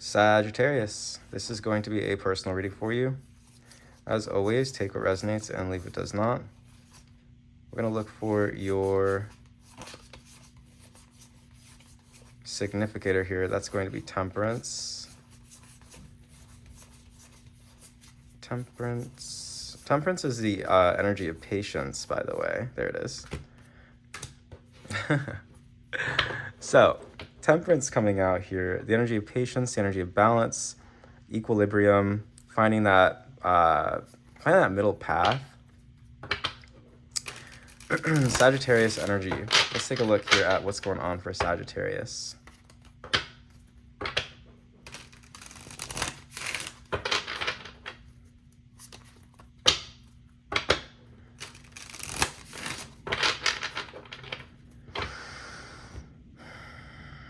Sagittarius, this is going to be a personal reading for you. As always, take what resonates and leave what does not. We're going to look for your significator here. That's going to be Temperance. Temperance is the energy of patience, by the way. There it is. So, Temperance coming out here, the energy of patience, the energy of balance, equilibrium, finding that middle path. Sagittarius energy. Let's take a look here at what's going on for Sagittarius.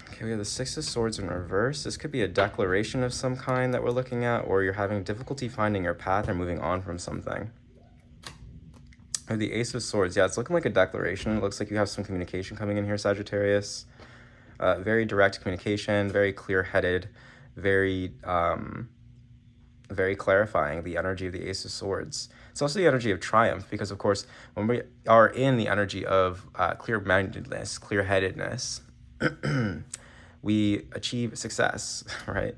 Okay, we have the Six of Swords in reverse. This could be a declaration of some kind that we're looking at, or you're having difficulty finding your path or moving on from something. Or the Ace of Swords. Yeah, it's looking like a declaration. It looks like you have some communication coming in here, Sagittarius. Very direct communication, very clear-headed, very clarifying, the energy of the Ace of Swords. It's also the energy of triumph, because, of course, when we are in the energy of clear-mindedness, clear-headedness, we achieve success, right?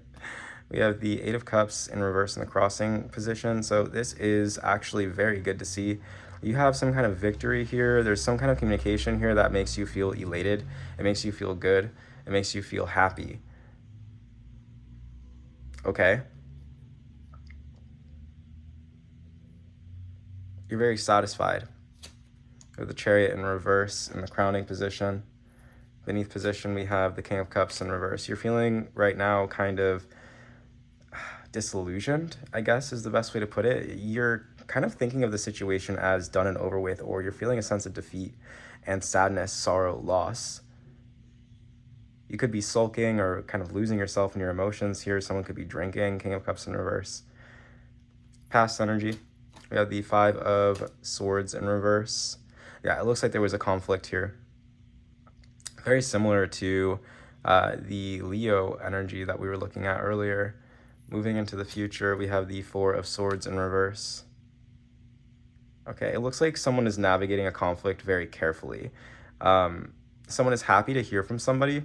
We have the Eight of Cups in reverse in the crossing position. So this is actually very good to see. You have some kind of victory here. There's some kind of communication here that makes you feel elated. It makes you feel good. It makes you feel happy. Okay? You're very satisfied. With the Chariot in reverse in the crowning position. Beneath position, we have the King of Cups in reverse. You're feeling right now kind of disillusioned, I guess is the best way to put it. You're kind of thinking of the situation as done and over with, or you're feeling a sense of defeat and sadness, sorrow, loss. You could be sulking or kind of losing yourself in your emotions here. Someone could be drinking. King of Cups in reverse. Past energy. We have the Five of Swords in reverse. Yeah, it looks like there was a conflict here. Very similar to the Leo energy that we were looking at earlier. Moving into the future, we have the Four of Swords in reverse. Okay, it looks like someone is navigating a conflict very carefully. Someone is happy to hear from somebody.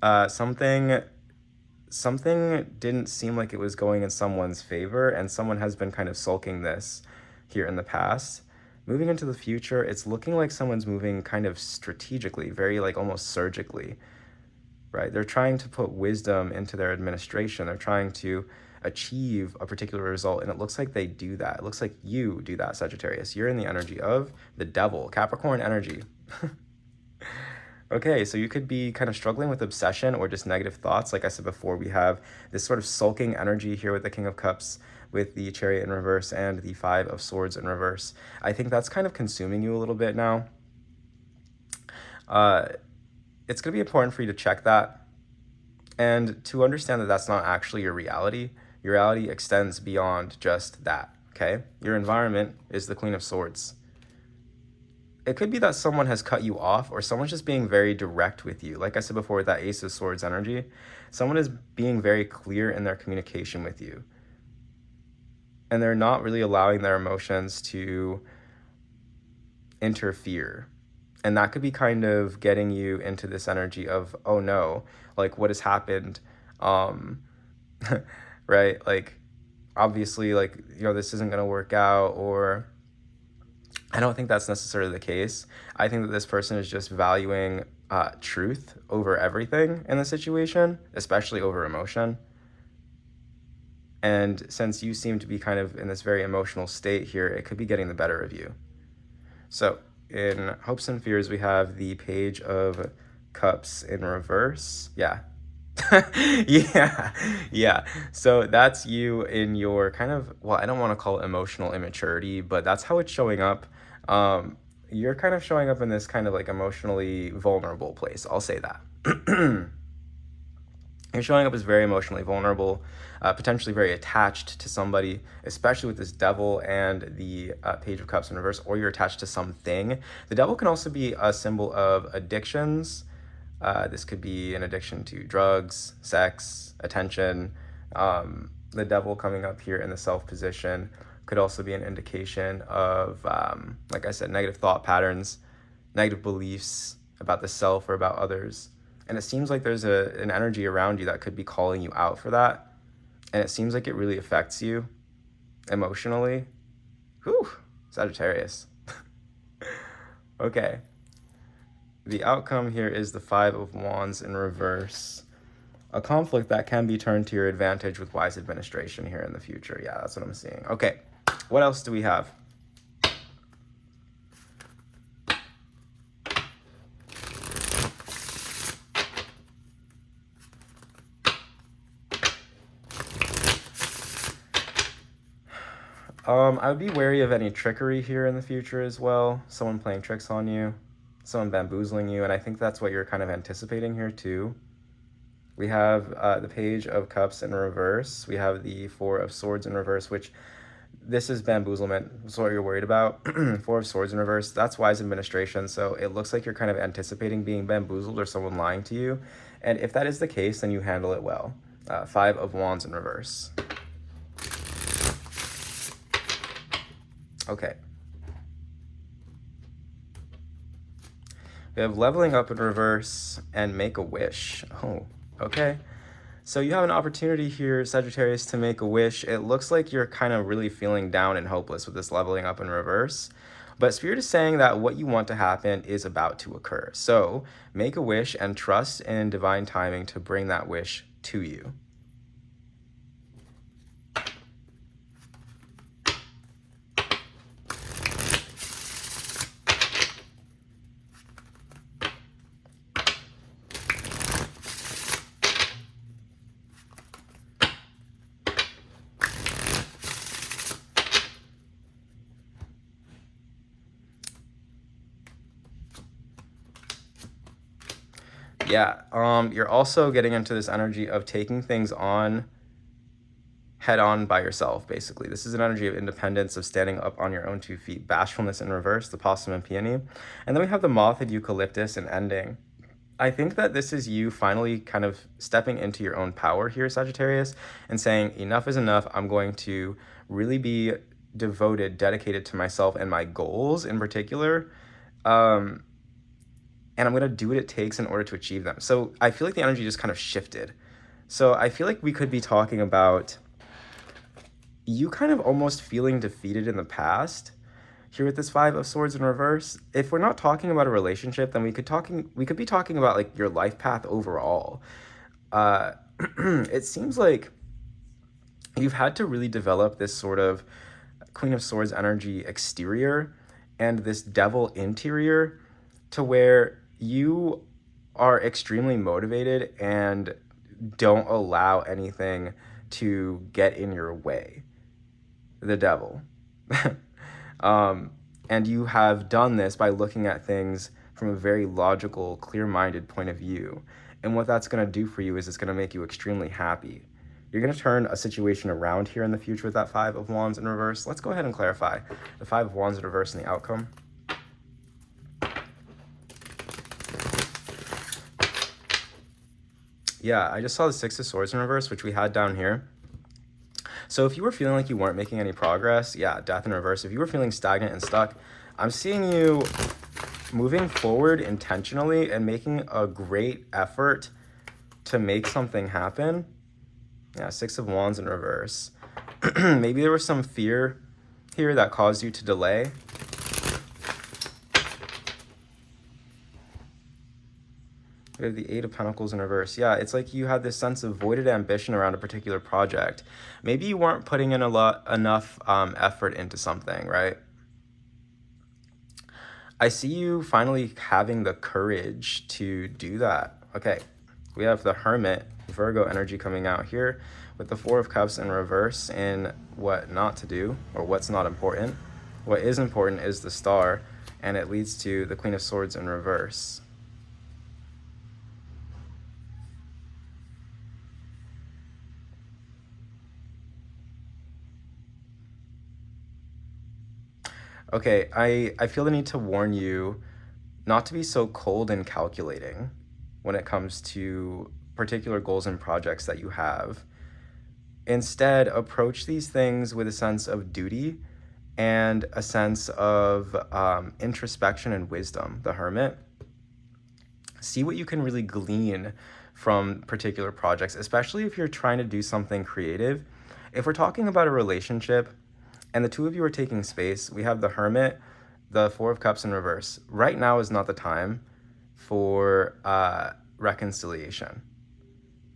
Something didn't seem like it was going in someone's favor, and someone has been kind of sulking this here in the past. Moving into the future, it's looking like someone's moving kind of strategically, very like almost surgically, right? They're trying to put wisdom into their administration. They're trying to achieve a particular result, and it looks like they do that. It looks like you do that, Sagittarius. You're in the energy of the Devil, Capricorn energy. Okay, so you could be kind of struggling with obsession or just negative thoughts. Like I said before, we have this sort of sulking energy here with the King of Cups, with the Chariot in reverse and the Five of Swords in reverse. I think that's kind of consuming you a little bit now. It's going to be important for you to check that and to understand that that's not actually your reality. Your reality extends beyond just that, okay? Your environment is the Queen of Swords. It could be that someone has cut you off, or someone's just being very direct with you. Like I said before, with that Ace of Swords energy, someone is being very clear in their communication with you. And they're not really allowing their emotions to interfere. And that could be kind of getting you into this energy of, oh no, like what has happened? Right? Like, obviously, like, you know, this isn't going to work out, or I don't think that's necessarily the case. I think that this person is just valuing truth over everything in the situation, especially over emotion. And since you seem to be kind of in this very emotional state here, it could be getting the better of you. So in Hopes and Fears, we have the Page of Cups in reverse. Yeah. Yeah. So that's you in your kind of, well, I don't want to call it emotional immaturity, but that's how it's showing up. You're kind of showing up in this kind of like emotionally vulnerable place. I'll say that. You're showing up as very emotionally vulnerable, potentially very attached to somebody, especially with this Devil and the Page of Cups in reverse, or you're attached to something. The Devil can also be a symbol of addictions, This could be an addiction to drugs, sex, attention. The devil coming up here in the self position could also be an indication of, like I said, negative thought patterns, negative beliefs about the self or about others. And it seems like there's an energy around you that could be calling you out for that. And it seems like it really affects you emotionally. Whew, Sagittarius. Okay. The outcome here is the Five of Wands in reverse. A conflict that can be turned to your advantage with wise administration here in the future. Yeah, that's what I'm seeing. Okay, what else do we have? I would be wary of any trickery here in the future as well. Someone playing tricks on you, someone bamboozling you, and I think that's what you're kind of anticipating here too. We have the Page of Cups in reverse. We have the Four of Swords in reverse, which this is bamboozlement. That's what you're worried about. Four of Swords in reverse. That's wise administration. So it looks like you're kind of anticipating being bamboozled or someone lying to you. And if that is the case, then you handle it well. Five of Wands in reverse. Okay. We have leveling up in reverse and make a wish. Oh, okay. So you have an opportunity here, Sagittarius, to make a wish. It looks like you're kind of really feeling down and hopeless with this leveling up in reverse. But Spirit is saying that what you want to happen is about to occur. So make a wish and trust in divine timing to bring that wish to you. Yeah, you're also getting into this energy of taking things on head on by yourself, basically. This is an energy of independence, of standing up on your own 2 feet, bashfulness in reverse, the possum and peony. And then we have the moth of eucalyptus and ending. I think that this is you finally kind of stepping into your own power here, Sagittarius, and saying, enough is enough. I'm going to really be devoted, dedicated to myself and my goals in particular. And I'm going to do what it takes in order to achieve them. So I feel like the energy just kind of shifted. So I feel like we could be talking about you kind of almost feeling defeated in the past here with this Five of Swords in reverse. If we're not talking about a relationship, then we could be talking about like your life path overall. It seems like you've had to really develop this sort of Queen of Swords energy exterior and this devil interior to where you are extremely motivated and don't allow anything to get in your way. The devil. And you have done this by looking at things from a very logical, clear-minded point of view. And what that's going to do for you is it's going to make you extremely happy. You're going to turn a situation around here in the future with that Five of Wands in reverse. Let's go ahead and clarify the Five of Wands in reverse and the outcome. Yeah, I just saw the Six of Swords in reverse, which we had down here. So if you were feeling like you weren't making any progress, yeah, death in reverse. If you were feeling stagnant and stuck, I'm seeing you moving forward intentionally and making a great effort to make something happen. Yeah, Six of Wands in reverse. Maybe there was some fear here that caused you to delay. We have the Eight of Pentacles in reverse. Yeah, it's like you had this sense of voided ambition around a particular project. Maybe you weren't putting in enough effort into something, right? I see you finally having the courage to do that. Okay, we have the Hermit, Virgo energy coming out here with the Four of Cups in reverse in what not to do or what's not important. What is important is the Star, and it leads to the Queen of Swords in reverse. Okay, I feel the need to warn you not to be so cold and calculating when it comes to particular goals and projects that you have. Instead, approach these things with a sense of duty and a sense of introspection and wisdom, the Hermit. See what you can really glean from particular projects, especially if you're trying to do something creative. If we're talking about a relationship and the two of you are taking space, we have the Hermit, the Four of Cups in reverse. Right now is not the time for reconciliation,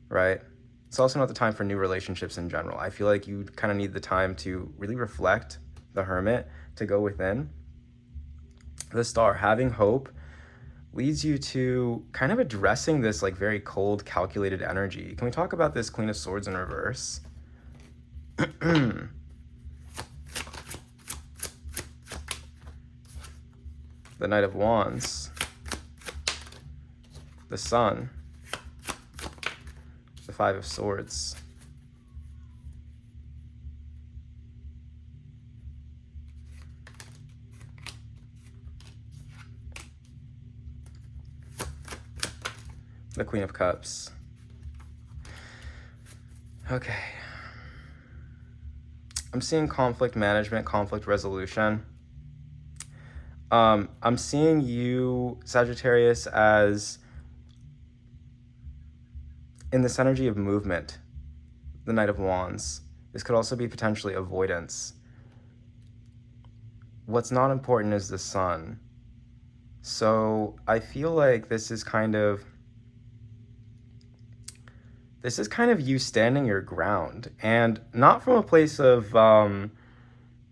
right? It's also not the time for new relationships in general. I feel like you kind of need the time to really reflect, the Hermit, to go within. The Star, having hope, leads you to kind of addressing this like very cold, calculated energy. Can we talk about this Queen of Swords in reverse? The Knight of Wands, the Sun, the Five of Swords. The Queen of Cups. Okay. I'm seeing conflict management, conflict resolution. I'm seeing you, Sagittarius, as in this energy of movement, the Knight of Wands. This could also be potentially avoidance. What's not important is the Sun. So I feel like this is kind of you standing your ground, and not from a place of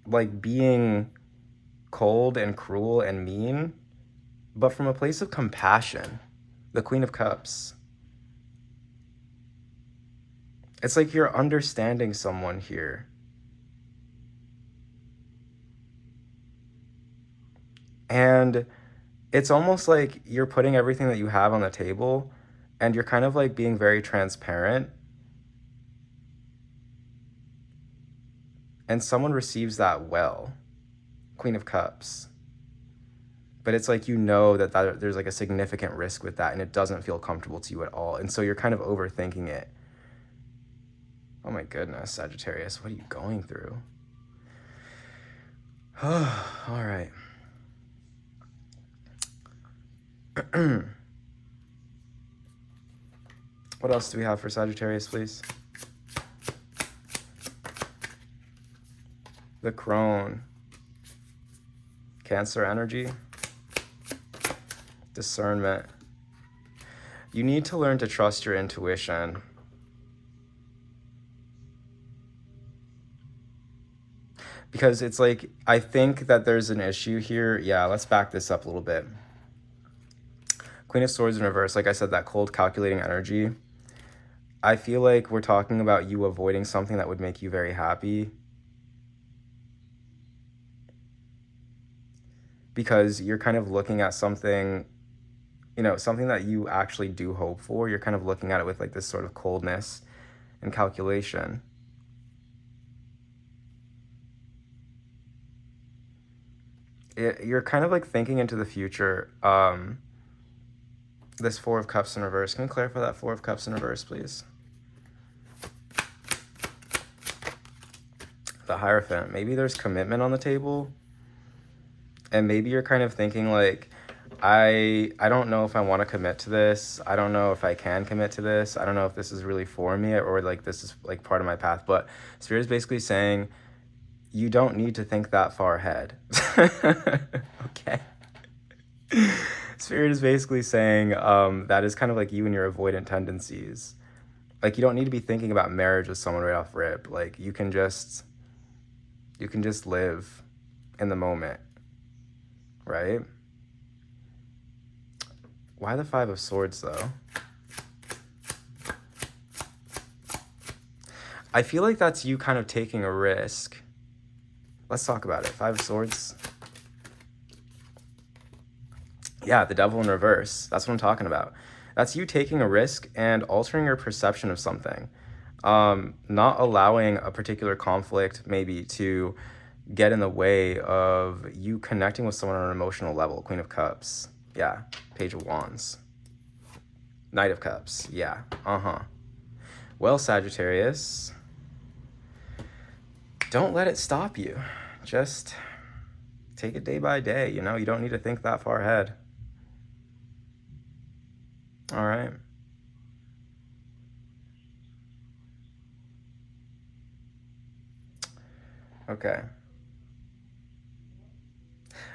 like being cold and cruel and mean, but from a place of compassion. The Queen of Cups. It's like you're understanding someone here. And it's almost like you're putting everything that you have on the table, and you're kind of like being very transparent. And someone receives that well. Queen of Cups. But it's like, you know that there's like a significant risk with that, and it doesn't feel comfortable to you at all. And so you're kind of overthinking it. Oh my goodness, Sagittarius, what are you going through? Oh, all right. What else do we have for Sagittarius, please? The Crone. Cancer energy. Discernment. You need to learn to trust your intuition. Because it's like, I think that there's an issue here. Yeah, let's back this up a little bit. Queen of Swords in reverse, like I said, that cold, calculating energy. I feel like we're talking about you avoiding something that would make you very happy. Because you're kind of looking at something, you know, something that you actually do hope for. You're kind of looking at it with like this sort of coldness and calculation. You're kind of like thinking into the future. This Four of Cups in reverse. Can you clarify that Four of Cups in reverse, please? The Hierophant. Maybe there's commitment on the table. And maybe you're kind of thinking like, I don't know if I want to commit to this. I don't know if I can commit to this. I don't know if this is really for me, or like this is like part of my path. But Spirit is basically saying, you don't need to think that far ahead. Okay. Spirit is basically saying that is kind of like you and your avoidant tendencies. Like, you don't need to be thinking about marriage with someone right off rip. Like, you can just live in the moment, right? Why the Five of Swords, though? I feel like that's you kind of taking a risk. Let's talk about it. Five of Swords. Yeah, the Devil in reverse. That's what I'm talking about. That's you taking a risk and altering your perception of something. Not allowing a particular conflict maybe to get in the way of you connecting with someone on an emotional level. Queen of Cups. Yeah, Page of Wands. Knight of Cups. Yeah. Well, Sagittarius, don't let it stop you. Just take it day by day. You don't need to think that far ahead. All right. Okay.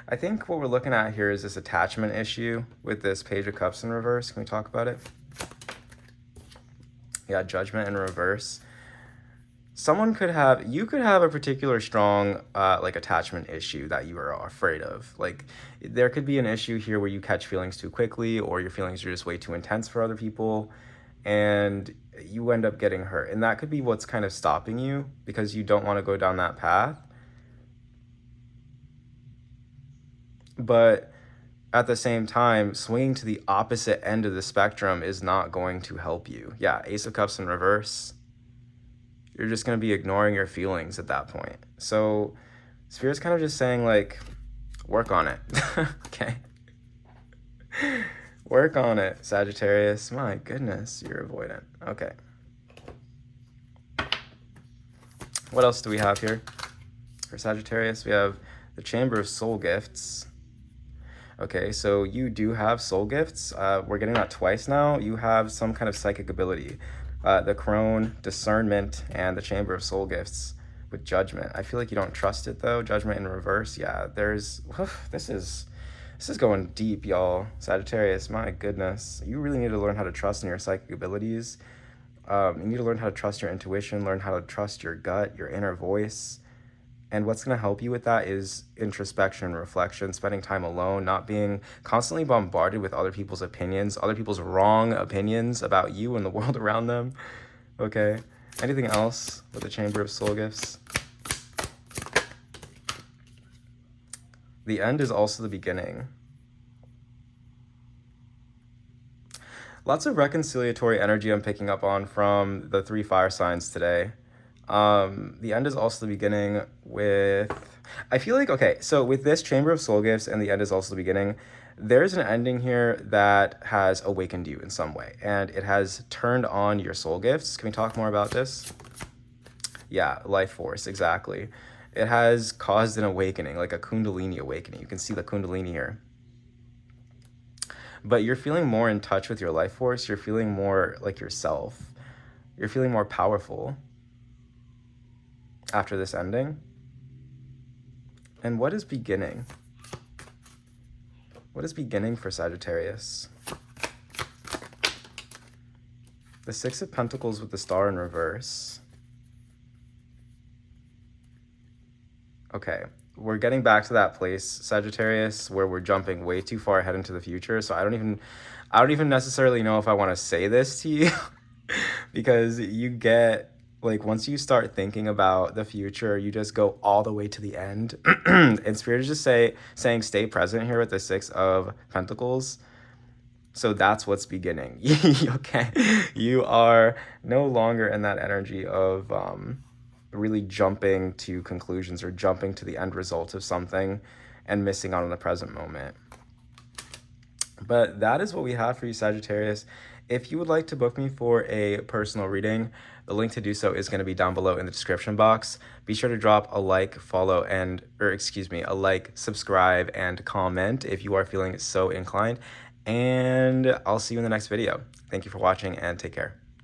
I think what we're looking at here is this attachment issue with this Page of Cups in reverse. Can we talk about it? Yeah, Judgment in reverse. You could have a particular strong like attachment issue that you are afraid of. Like there could be an issue here where you catch feelings too quickly, or your feelings are just way too intense for other people, and you end up getting hurt. And that could be what's kind of stopping you, because you don't want to go down that path. But at the same time, swinging to the opposite end of the spectrum is not going to help you. Yeah, Ace of Cups in reverse. You're just going to be ignoring your feelings at that point. So Spirit's kind of just saying, like, work on it. Okay? Work on it, Sagittarius. My goodness, you're avoidant. Okay. What else do we have here for Sagittarius? We have the Chamber of Soul Gifts. Okay, so you do have soul gifts. We're getting that twice now. You have some kind of psychic ability. The Crone, Discernment, and the Chamber of Soul Gifts with Judgment. I feel like you don't trust it though. Judgment in reverse. Yeah, this is going deep, y'all. Sagittarius, my goodness. You really need to learn how to trust in your psychic abilities. You need to learn how to trust your intuition, learn how to trust your gut, your inner voice. And what's going to help you with that is introspection, reflection, spending time alone, not being constantly bombarded with other people's opinions, other people's wrong opinions about you and the world around them. Okay. Anything else with the Chamber of Soul Gifts? The end is also the beginning. Lots of reconciliatory energy I'm picking up on from the 3 fire signs today. The end is also the beginning with, I feel like, okay, so with this Chamber of Soul Gifts and the end is also the beginning, there's an ending here that has awakened you in some way, and it has turned on your soul gifts. Can we talk more about this? Yeah, life force, exactly. It has caused an awakening, like a Kundalini awakening. You can see the Kundalini here. But you're feeling more in touch with your life force. You're feeling more like yourself. You're feeling more powerful after this ending. And what is beginning? What is beginning for Sagittarius? The 6 of Pentacles with the Star in reverse. Okay, we're getting back to that place, Sagittarius, where we're jumping way too far ahead into the future. So I don't even necessarily know if I want to say this to you because you get, like, once you start thinking about the future, you just go all the way to the end. And Spirit is just saying stay present here with the 6 of Pentacles. So that's what's beginning. Okay, you are no longer in that energy of really jumping to conclusions or jumping to the end result of something and missing out on the present moment. But that is what we have for you, Sagittarius. If you would like to book me for a personal reading, the link to do so is going to be down below in the description box. Be sure to drop a like, a like, subscribe, and comment if you are feeling so inclined. And I'll see you in the next video. Thank you for watching and take care.